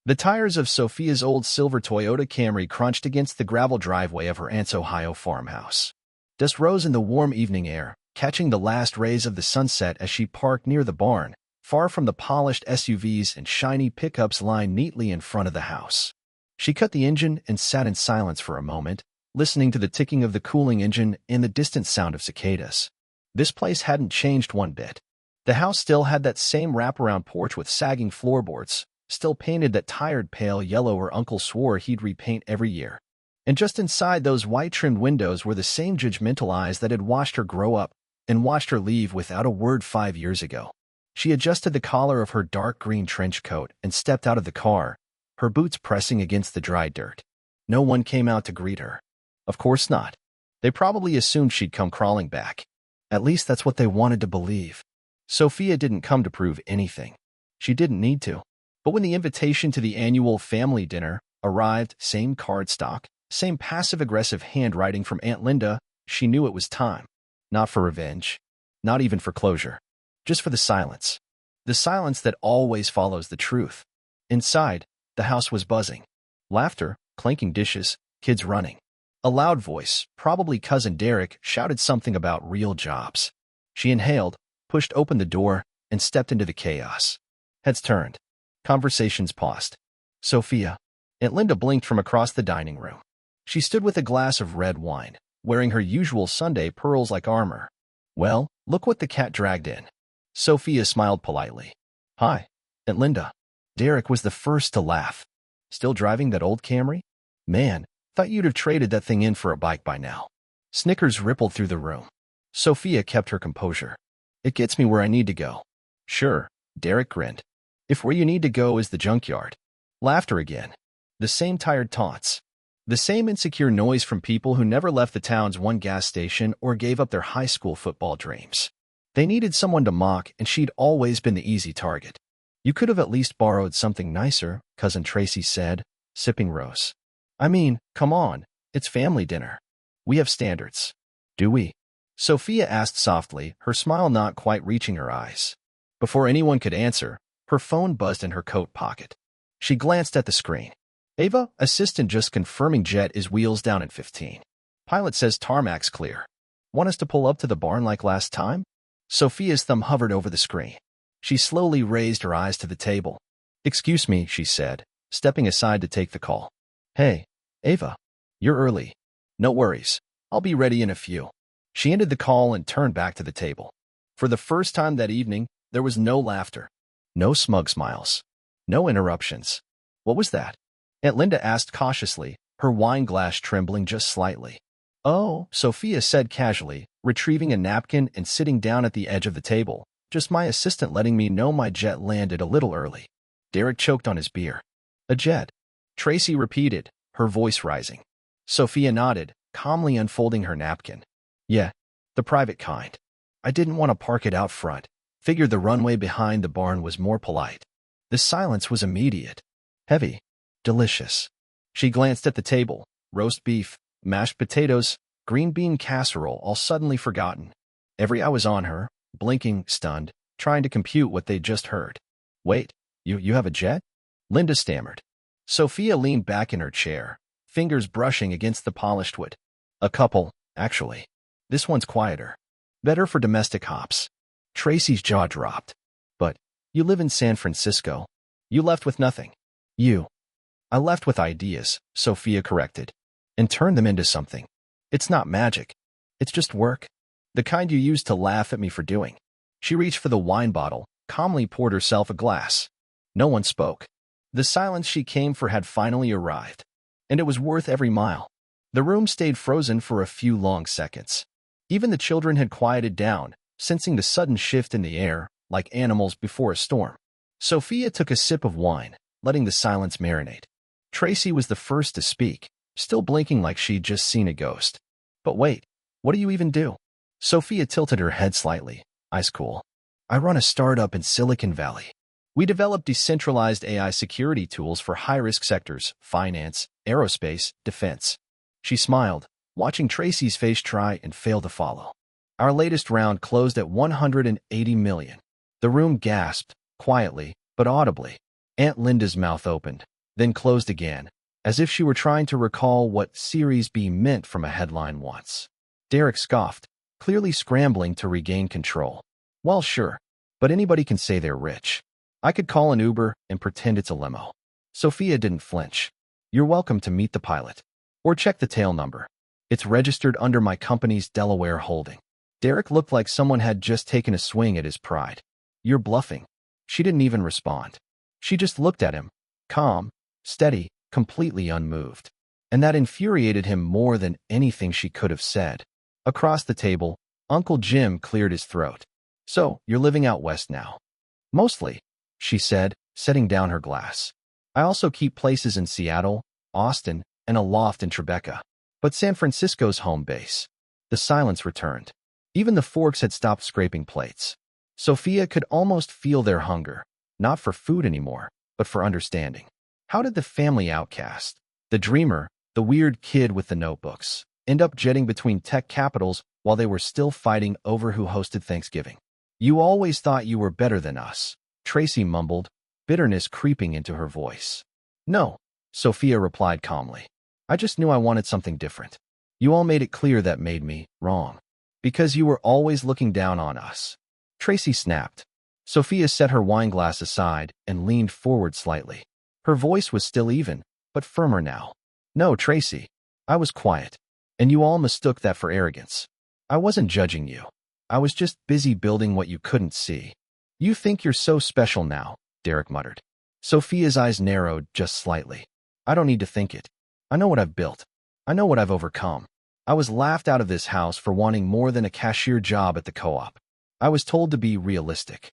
The tires of Sophia's old silver Toyota Camry crunched against the gravel driveway of her aunt's Ohio farmhouse. Dust rose in the warm evening air, catching the last rays of the sunset as she parked near the barn, far from the polished SUVs and shiny pickups lined neatly in front of the house. She cut the engine and sat in silence for a moment, listening to the ticking of the cooling engine and the distant sound of cicadas. This place hadn't changed one bit. The house still had that same wraparound porch with sagging floorboards, still painted that tired pale yellow her uncle swore he'd repaint every year. And just inside those white-trimmed windows were the same judgmental eyes that had watched her grow up and watched her leave without a word 5 years ago. She adjusted the collar of her dark green trench coat and stepped out of the car, her boots pressing against the dry dirt. No one came out to greet her. Of course not. They probably assumed she'd come crawling back. At least that's what they wanted to believe. Sophia didn't come to prove anything. She didn't need to. But when the invitation to the annual family dinner arrived, same cardstock, same passive-aggressive handwriting from Aunt Linda, she knew it was time. Not for revenge. Not even for closure. Just for the silence. The silence that always follows the truth. Inside, the house was buzzing. Laughter, clanking dishes, kids running. A loud voice, probably Cousin Derek, shouted something about real jobs. She inhaled, pushed open the door, and stepped into the chaos. Heads turned. Conversations paused. Sophia. Aunt Linda blinked from across the dining room. She stood with a glass of red wine, wearing her usual Sunday pearls like armor. Well, look what the cat dragged in. Sophia smiled politely. Hi, Aunt Linda. Derek was the first to laugh. Still driving that old Camry? Man, thought you'd have traded that thing in for a bike by now. Snickers rippled through the room. Sophia kept her composure. It gets me where I need to go. Sure, Derek grinned. If where you need to go is the junkyard. Laughter again. The same tired taunts. The same insecure noise from people who never left the town's one gas station or gave up their high school football dreams. They needed someone to mock, and she'd always been the easy target. You could have at least borrowed something nicer, Cousin Tracy said, sipping rose. I mean, come on, it's family dinner. We have standards. Do we? Sophia asked softly, her smile not quite reaching her eyes. Before anyone could answer, her phone buzzed in her coat pocket. She glanced at the screen. Ava, assistant just confirming jet is wheels down at 15. Pilot says tarmac's clear. Want us to pull up to the barn like last time? Sophia's thumb hovered over the screen. She slowly raised her eyes to the table. Excuse me, she said, stepping aside to take the call. Hey, Ava, you're early. No worries. I'll be ready in a few. She ended the call and turned back to the table. For the first time that evening, there was no laughter. No smug smiles. No interruptions. What was that? Aunt Linda asked cautiously, her wine glass trembling just slightly. Oh, Sophia said casually, retrieving a napkin and sitting down at the edge of the table. Just my assistant letting me know my jet landed a little early. Derek choked on his beer. A jet? Tracy repeated, her voice rising. Sophia nodded, calmly unfolding her napkin. Yeah, the private kind. I didn't want to park it out front. Figured the runway behind the barn was more polite. The silence was immediate. Heavy. Delicious. She glanced at the table. Roast beef, mashed potatoes, green bean casserole, all suddenly forgotten. Every eye was on her, blinking, stunned, trying to compute what they'd just heard. Wait, you have a jet? Linda stammered. Sophia leaned back in her chair, fingers brushing against the polished wood. A couple, actually. This one's quieter. Better for domestic hops. Tracy's jaw dropped. But, you live in San Francisco. You left with nothing. I left with ideas, Sophia corrected, and turned them into something. It's not magic. It's just work. The kind you used to laugh at me for doing. She reached for the wine bottle, calmly poured herself a glass. No one spoke. The silence she came for had finally arrived, and it was worth every mile. The room stayed frozen for a few long seconds. Even the children had quieted down, sensing the sudden shift in the air, like animals before a storm. Sophia took a sip of wine, letting the silence marinate. Tracy was the first to speak, still blinking like she'd just seen a ghost. But wait, what do you even do? Sophia tilted her head slightly, eyes cool. I run a startup in Silicon Valley. We develop decentralized AI security tools for high-risk sectors, finance, aerospace, defense. She smiled, watching Tracy's face try and fail to follow. Our latest round closed at $180 million. The room gasped, quietly, but audibly. Aunt Linda's mouth opened, then closed again, as if she were trying to recall what Series B meant from a headline once. Derek scoffed, clearly scrambling to regain control. Well, sure, but anybody can say they're rich. I could call an Uber and pretend it's a limo. Sophia didn't flinch. You're welcome to meet the pilot. Or check the tail number. It's registered under my company's Delaware holding. Derek looked like someone had just taken a swing at his pride. You're bluffing. She didn't even respond. She just looked at him, calm, steady, completely unmoved. And that infuriated him more than anything she could have said. Across the table, Uncle Jim cleared his throat. So, you're living out west now. Mostly, she said, setting down her glass. I also keep places in Seattle, Austin, and a loft in Tribeca. But San Francisco's home base. The silence returned. Even the forks had stopped scraping plates. Sophia could almost feel their hunger, not for food anymore, but for understanding. How did the family outcast, the dreamer, the weird kid with the notebooks, end up jetting between tech capitals while they were still fighting over who hosted Thanksgiving? You always thought you were better than us, Tracy mumbled, bitterness creeping into her voice. No, Sophia replied calmly. I just knew I wanted something different. You all made it clear that made me wrong. Because you were always looking down on us. Tracy snapped. Sophia set her wineglass aside and leaned forward slightly. Her voice was still even, but firmer now. No, Tracy. I was quiet. And you all mistook that for arrogance. I wasn't judging you. I was just busy building what you couldn't see. You think you're so special now, Derek muttered. Sophia's eyes narrowed just slightly. I don't need to think it. I know what I've built. I know what I've overcome. I was laughed out of this house for wanting more than a cashier job at the co-op. I was told to be realistic.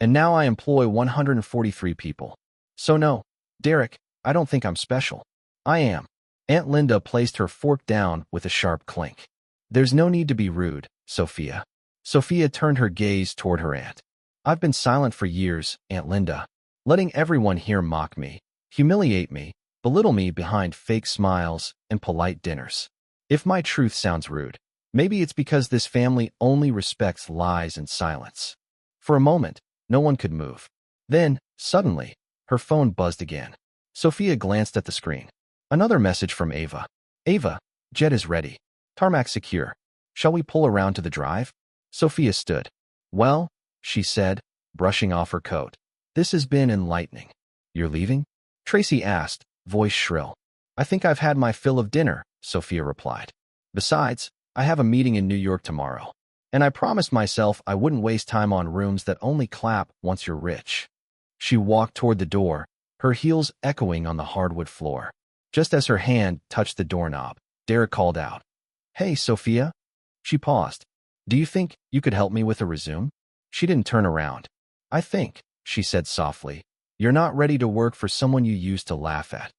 And now I employ 143 people. So no, Derek, I don't think I'm special. I am. Aunt Linda placed her fork down with a sharp clink. There's no need to be rude, Sophia. Sophia turned her gaze toward her aunt. I've been silent for years, Aunt Linda, letting everyone here mock me, humiliate me, belittle me behind fake smiles and polite dinners. If my truth sounds rude, maybe it's because this family only respects lies and silence. For a moment, no one could move. Then, suddenly, her phone buzzed again. Sophia glanced at the screen. Another message from Ava. Ava, jet is ready. Tarmac secure. Shall we pull around to the drive? Sophia stood. Well, she said, brushing off her coat. This has been enlightening. You're leaving? Tracy asked, voice shrill. I think I've had my fill of dinner, Sophia replied. Besides, I have a meeting in New York tomorrow. And I promised myself I wouldn't waste time on rooms that only clap once you're rich. She walked toward the door, her heels echoing on the hardwood floor. Just as her hand touched the doorknob, Derek called out. Hey, Sophia? She paused. Do you think you could help me with a resume? She didn't turn around. I think, she said softly, you're not ready to work for someone you used to laugh at.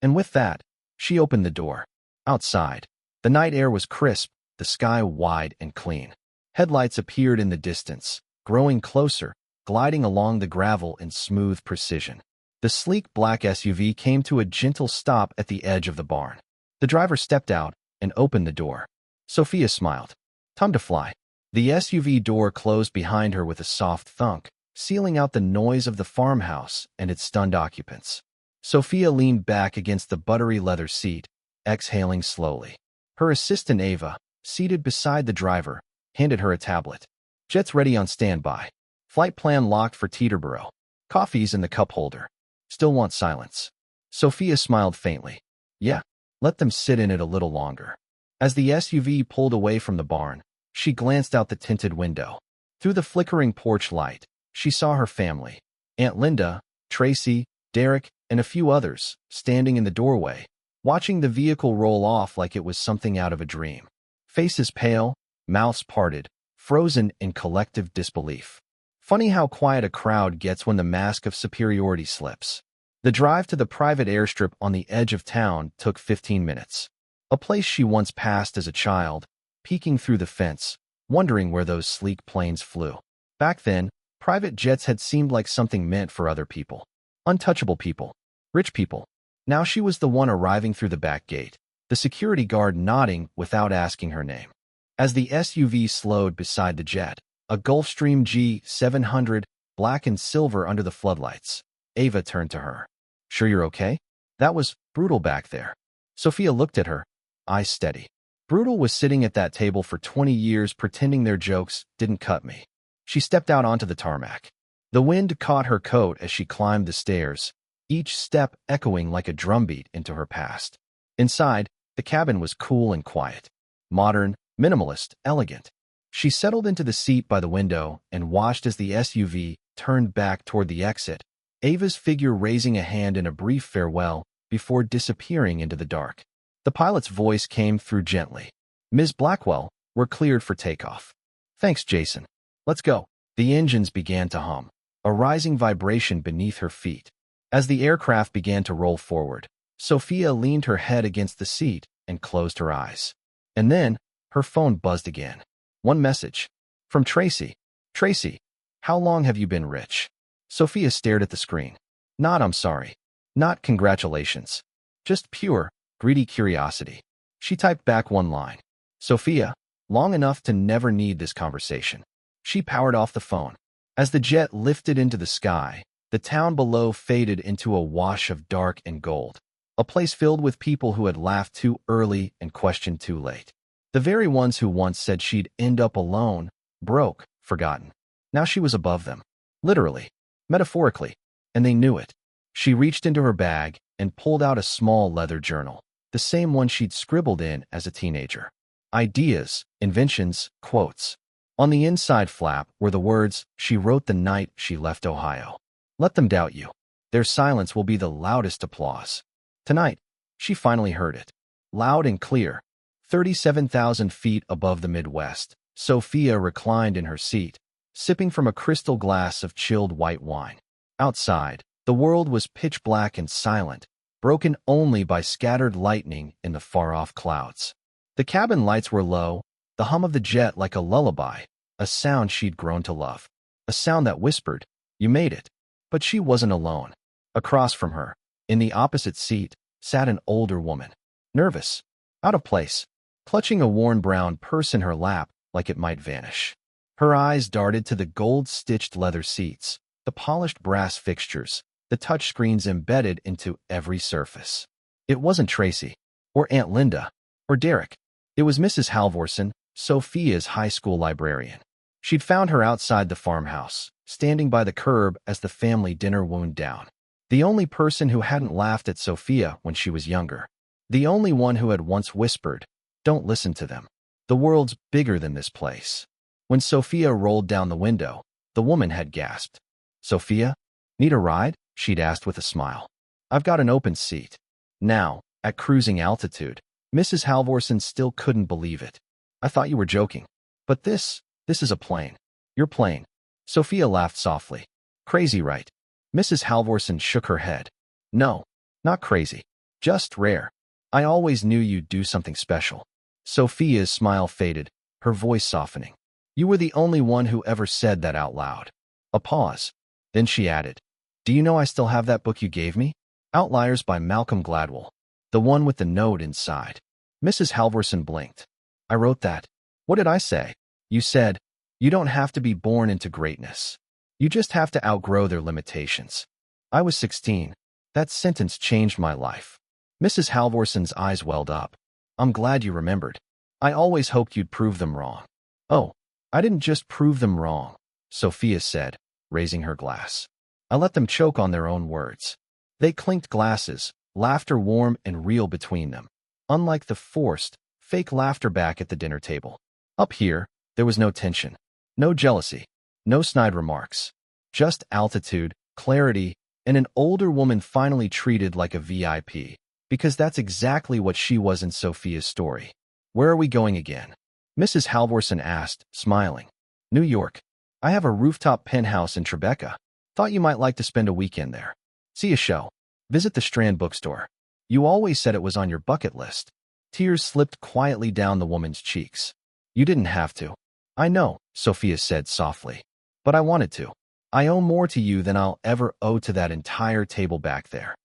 And with that, she opened the door. Outside, the night air was crisp, the sky wide and clean. Headlights appeared in the distance, growing closer, gliding along the gravel in smooth precision. The sleek black SUV came to a gentle stop at the edge of the barn. The driver stepped out and opened the door. Sophia smiled. Time to fly. The SUV door closed behind her with a soft thunk, sealing out the noise of the farmhouse and its stunned occupants. Sophia leaned back against the buttery leather seat, exhaling slowly. Her assistant Ava, seated beside the driver, handed her a tablet. Jet's ready on standby. Flight plan locked for Teterboro. Coffee's in the cup holder. Still want silence. Sophia smiled faintly. Yeah, let them sit in it a little longer. As the SUV pulled away from the barn, she glanced out the tinted window. Through the flickering porch light, she saw her family. Aunt Linda, Tracy, Derek, and a few others, standing in the doorway, watching the vehicle roll off like it was something out of a dream. Faces pale, mouths parted, frozen in collective disbelief. Funny how quiet a crowd gets when the mask of superiority slips. The drive to the private airstrip on the edge of town took 15 minutes. A place she once passed as a child, peeking through the fence, wondering where those sleek planes flew. Back then, private jets had seemed like something meant for other people. Untouchable people. Rich people. Now she was the one arriving through the back gate, the security guard nodding without asking her name. As the SUV slowed beside the jet, a Gulfstream G700, black and silver under the floodlights, Ava turned to her. Sure you're okay? That was brutal back there. Sophia looked at her, eyes steady. Brutal was sitting at that table for 20 years pretending their jokes didn't cut me. She stepped out onto the tarmac. The wind caught her coat as she climbed the stairs, each step echoing like a drumbeat into her past. Inside, the cabin was cool and quiet. Modern, minimalist, elegant. She settled into the seat by the window and watched as the SUV turned back toward the exit, Ava's figure raising a hand in a brief farewell before disappearing into the dark. The pilot's voice came through gently. "Ms. Blackwell, we're cleared for takeoff." "Thanks, Jason. Let's go." The engines began to hum, a rising vibration beneath her feet. As the aircraft began to roll forward, Sophia leaned her head against the seat and closed her eyes. And then, her phone buzzed again. One message. From Tracy. "Tracy, how long have you been rich?" Sophia stared at the screen. "Not I'm sorry. Not congratulations. Just pure, greedy curiosity." She typed back one line. "Sophia, long enough to never need this conversation." She powered off the phone. As the jet lifted into the sky, the town below faded into a wash of dark and gold. A place filled with people who had laughed too early and questioned too late. The very ones who once said she'd end up alone, broke, forgotten. Now she was above them. Literally. Metaphorically. And they knew it. She reached into her bag and pulled out a small leather journal, the same one she'd scribbled in as a teenager. Ideas, inventions, quotes. On the inside flap were the words she wrote the night she left Ohio. "Let them doubt you. Their silence will be the loudest applause." Tonight, she finally heard it. Loud and clear. 37,000 feet above the Midwest, Sophia reclined in her seat, sipping from a crystal glass of chilled white wine. Outside, the world was pitch black and silent, broken only by scattered lightning in the far-off clouds. The cabin lights were low, the hum of the jet like a lullaby, a sound she'd grown to love. A sound that whispered, "You made it." But she wasn't alone. Across from her, in the opposite seat, sat an older woman. Nervous, out of place, clutching a worn brown purse in her lap like it might vanish. Her eyes darted to the gold-stitched leather seats, the polished brass fixtures, the touchscreens embedded into every surface. It wasn't Tracy, or Aunt Linda, or Derek. It was Mrs. Halvorson, Sophia's high school librarian. She'd found her outside the farmhouse, standing by the curb as the family dinner wound down. The only person who hadn't laughed at Sophia when she was younger. The only one who had once whispered, "Don't listen to them. The world's bigger than this place." When Sophia rolled down the window, the woman had gasped. "Sophia, need a ride?" she'd asked with a smile. "I've got an open seat." Now, at cruising altitude, Mrs. Halvorson still couldn't believe it. "I thought you were joking. But this is a plane. Your plane." Sophia laughed softly. "Crazy, right?" Mrs. Halvorson shook her head. "No, not crazy. Just rare. I always knew you'd do something special." Sophia's smile faded, her voice softening. "You were the only one who ever said that out loud." A pause. Then she added, "Do you know I still have that book you gave me? Outliers by Malcolm Gladwell. The one with the note inside." Mrs. Halvorson blinked. "I wrote that." "What did I say?" "You said, you don't have to be born into greatness. You just have to outgrow their limitations." I was 16. That sentence changed my life. Mrs. Halvorson's eyes welled up. "I'm glad you remembered. I always hoped you'd prove them wrong." "Oh, I didn't just prove them wrong," Sophia said, raising her glass. "I let them choke on their own words." They clinked glasses, laughter warm and real between them, unlike the forced, fake laughter back at the dinner table. Up here, there was no tension, no jealousy, no snide remarks, just altitude, clarity, and an older woman finally treated like a VIP, because that's exactly what she was in Sophia's story. "Where are we going again?" Mrs. Halvorson asked, smiling. "New York. I have a rooftop penthouse in Tribeca. Thought you might like to spend a weekend there. See a show. Visit the Strand bookstore. You always said it was on your bucket list." Tears slipped quietly down the woman's cheeks. "You didn't have to." "I know," Sophia said softly. "But I wanted to. I owe more to you than I'll ever owe to that entire table back there."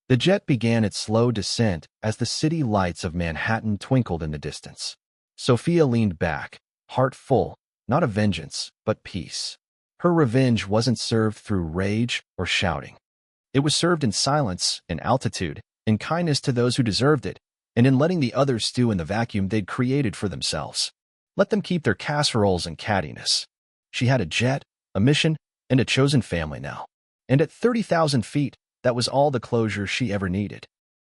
The jet began its slow descent as the city lights of Manhattan twinkled in the distance. Sophia leaned back, heart full, not of vengeance, but peace. Her revenge wasn't served through rage or shouting. It was served in silence, in altitude, in kindness to those who deserved it, and in letting the others stew in the vacuum they'd created for themselves. Let them keep their casseroles and cattiness. She had a jet, a mission, and a chosen family now. And at 30,000 feet, that was all the closure she ever needed.